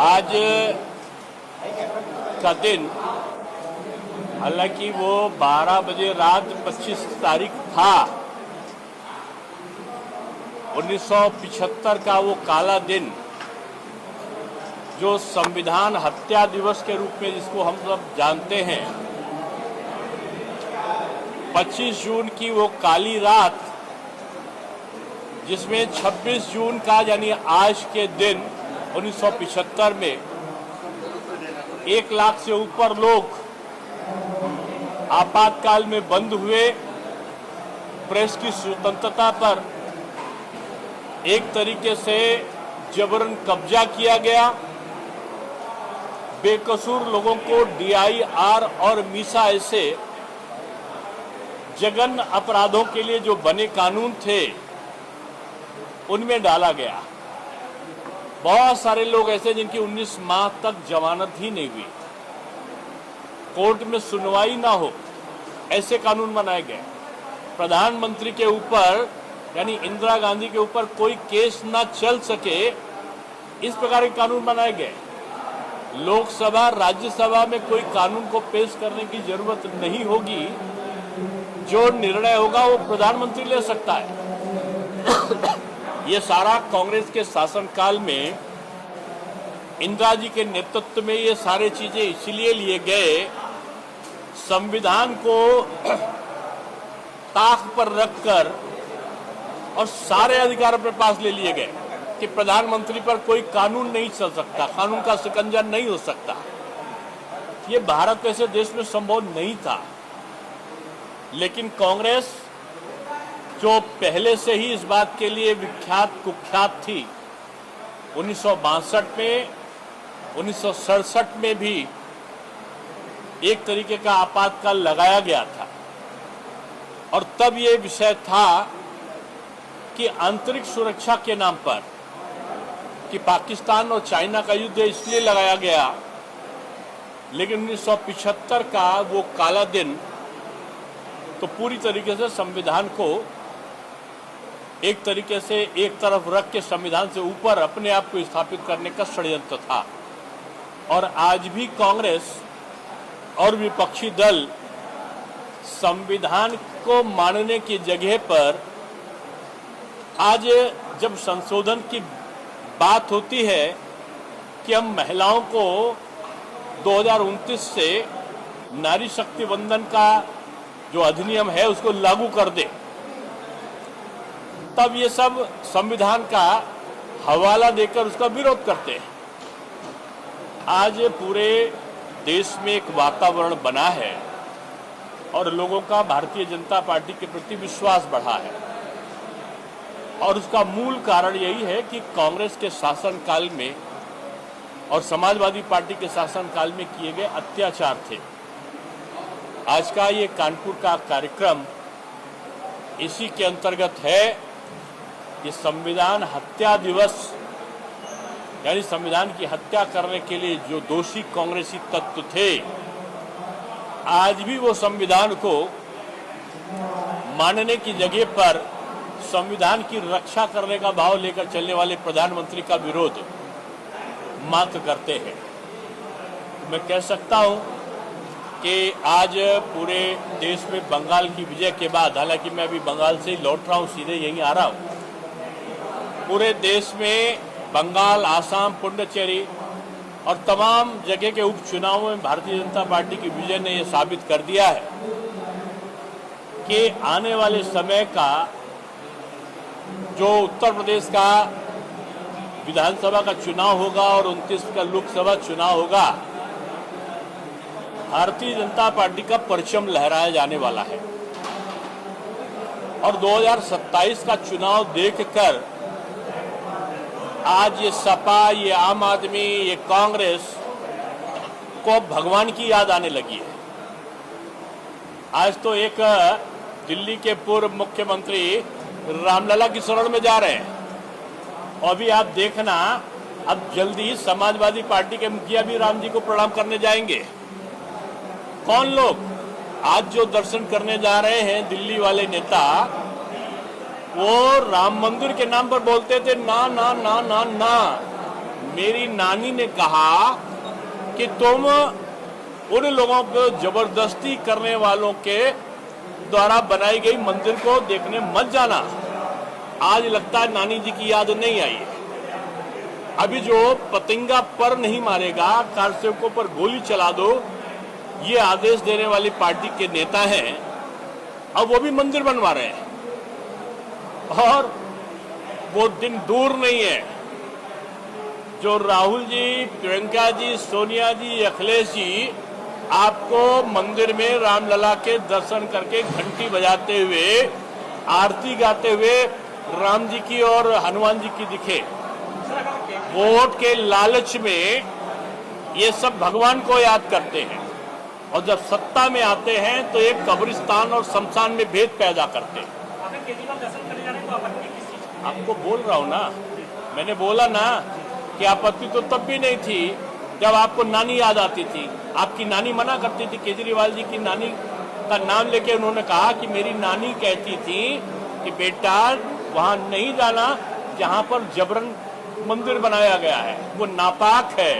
आज का दिन, हालांकि वो 12 बजे रात 25 तारीख था, 1975 का वो काला दिन जो संविधान हत्या दिवस के रूप में जिसको हम सब जानते हैं, 25 जून की वो काली रात जिसमें 26 जून का यानी आज के दिन 1975 में 1 लाख से ऊपर लोग आपातकाल में बंद हुए। प्रेस की स्वतंत्रता पर एक तरीके से जबरन कब्जा किया गया। बेकसूर लोगों को DIR और मीसा ऐसे जघन्य अपराधों के लिए जो बने कानून थे उनमें डाला गया। बहुत सारे लोग ऐसे जिनकी 19 माह तक जमानत ही नहीं हुई, कोर्ट में सुनवाई ना हो, ऐसे कानून बनाए गए। प्रधानमंत्री के ऊपर यानी इंदिरा गांधी के ऊपर कोई केस ना चल सके, इस प्रकार के कानून बनाए गए। लोकसभा राज्यसभा में कोई कानून को पेश करने की जरूरत नहीं होगी, जो निर्णय होगा वो प्रधानमंत्री ले सकता है। ये सारा कांग्रेस के शासनकाल में इंदिरा जी के नेतृत्व में ये सारे चीजें इसलिए लिए गए, संविधान को ताक पर रखकर और सारे अधिकार अपने पास ले लिए गए कि प्रधानमंत्री पर कोई कानून नहीं चल सकता, कानून का शिकंजा नहीं हो सकता। ये भारत जैसे देश में संभव नहीं था। लेकिन कांग्रेस जो पहले से ही इस बात के लिए विख्यात कुख्यात थी, 1962 में, 1967 में भी एक तरीके का आपातकाल लगाया गया था। और तब ये विषय था कि आंतरिक सुरक्षा के नाम पर कि पाकिस्तान और चाइना का युद्ध इसलिए लगाया गया, लेकिन 1975 का वो काला दिन तो पूरी तरीके से संविधान को एक तरीके से एक तरफ रख के संविधान से ऊपर अपने आप को स्थापित करने का षड्यंत्र था। और आज भी कांग्रेस और विपक्षी दल संविधान को मानने की जगह पर आज जब संशोधन की बात होती है कि हम महिलाओं को 2029 से नारी शक्ति वंदन का जो अधिनियम है उसको लागू कर दे, तब ये सब संविधान का हवाला देकर उसका विरोध करते हैं। आज पूरे देश में एक वातावरण बना है और लोगों का भारतीय जनता पार्टी के प्रति विश्वास बढ़ा है, और उसका मूल कारण यही है कि कांग्रेस के शासनकाल में और समाजवादी पार्टी के शासनकाल में किए गए अत्याचार थे। आज का ये कानपुर का कार्यक्रम इसी के अंतर्गत है कि संविधान हत्या दिवस यानी संविधान की हत्या करने के लिए जो दोषी कांग्रेसी तत्व थे, आज भी वो संविधान को मानने की जगह पर संविधान की रक्षा करने का भाव लेकर चलने वाले प्रधानमंत्री का विरोध मात्र करते हैं। मैं कह सकता हूं कि आज पूरे देश में बंगाल की विजय के बाद, हालांकि मैं अभी बंगाल से ही लौट रहा हूं, सीधे यहीं आ रहा हूं, पूरे देश में बंगाल, आसाम, पुडुचेरी और तमाम जगह के उपचुनावों में भारतीय जनता पार्टी की विजय ने यह साबित कर दिया है कि आने वाले समय का जो उत्तर प्रदेश का विधानसभा का चुनाव होगा और 29 का लोकसभा चुनाव होगा, भारतीय जनता पार्टी का परचम लहराया जाने वाला है। और 2027 का चुनाव देखकर आज ये सपा, ये आम आदमी, ये कांग्रेस को भगवान की याद आने लगी है। आज तो एक दिल्ली के पूर्व मुख्यमंत्री रामलला की शरण में जा रहे हैं, और अभी आप देखना अब जल्दी समाजवादी पार्टी के मुखिया भी राम जी को प्रणाम करने जाएंगे। कौन लोग आज जो दर्शन करने जा रहे हैं, दिल्ली वाले नेता, वो राम मंदिर के नाम पर बोलते थे ना ना ना ना ना, मेरी नानी ने कहा कि तुम उन लोगों को जबरदस्ती करने वालों के द्वारा बनाई गई मंदिर को देखने मत जाना। आज लगता है नानी जी की याद नहीं आई है। अभी जो पतंगा पर नहीं मारेगा, कारसेवकों पर गोली चला दो, ये आदेश देने वाली पार्टी के नेता हैं, अब वो भी मंदिर बनवा रहे हैं। और वो दिन दूर नहीं है जो राहुल जी, प्रियंका जी, सोनिया जी, अखिलेश जी आपको मंदिर में रामलला के दर्शन करके घंटी बजाते हुए, आरती गाते हुए राम जी की और हनुमान जी की दिखे। वोट के लालच में ये सब भगवान को याद करते हैं और जब सत्ता में आते हैं तो एक कब्रिस्तान और शमशान में भेद पैदा करते हैं। आपको बोल रहा हूं ना, मैंने बोला ना कि आपत्ति तो तब भी नहीं थी जब आपको नानी याद आती थी। आपकी नानी मना करती थी। केजरीवाल जी की नानी का नाम लेके उन्होंने कहा कि मेरी नानी कहती थी कि बेटा वहां नहीं जाना जहां पर जबरन मंदिर बनाया गया है, वो नापाक है।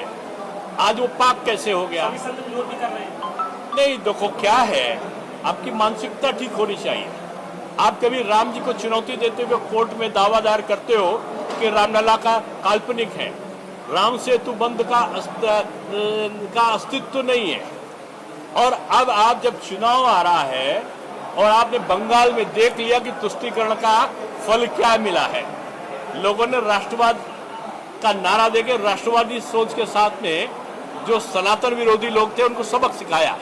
आज वो पाक कैसे हो गया? नहीं, देखो क्या है, आपकी मानसिकता ठीक होनी चाहिए। आप कभी राम जी को चुनौती देते हुए कोर्ट में दावा दायर करते हो कि रामलला का काल्पनिक है। राम सेतु बंध का अस्तित्व नहीं है। और अब आप जब चुनाव आ रहा है और आपने बंगाल में देख लिया कि तुष्टीकरण का फल क्या मिला है, लोगों ने राष्ट्रवाद का नारा देके राष्ट्रवादी सोच के साथ में जो सनातन विरोधी लोग थे उनको सबक सिखाया।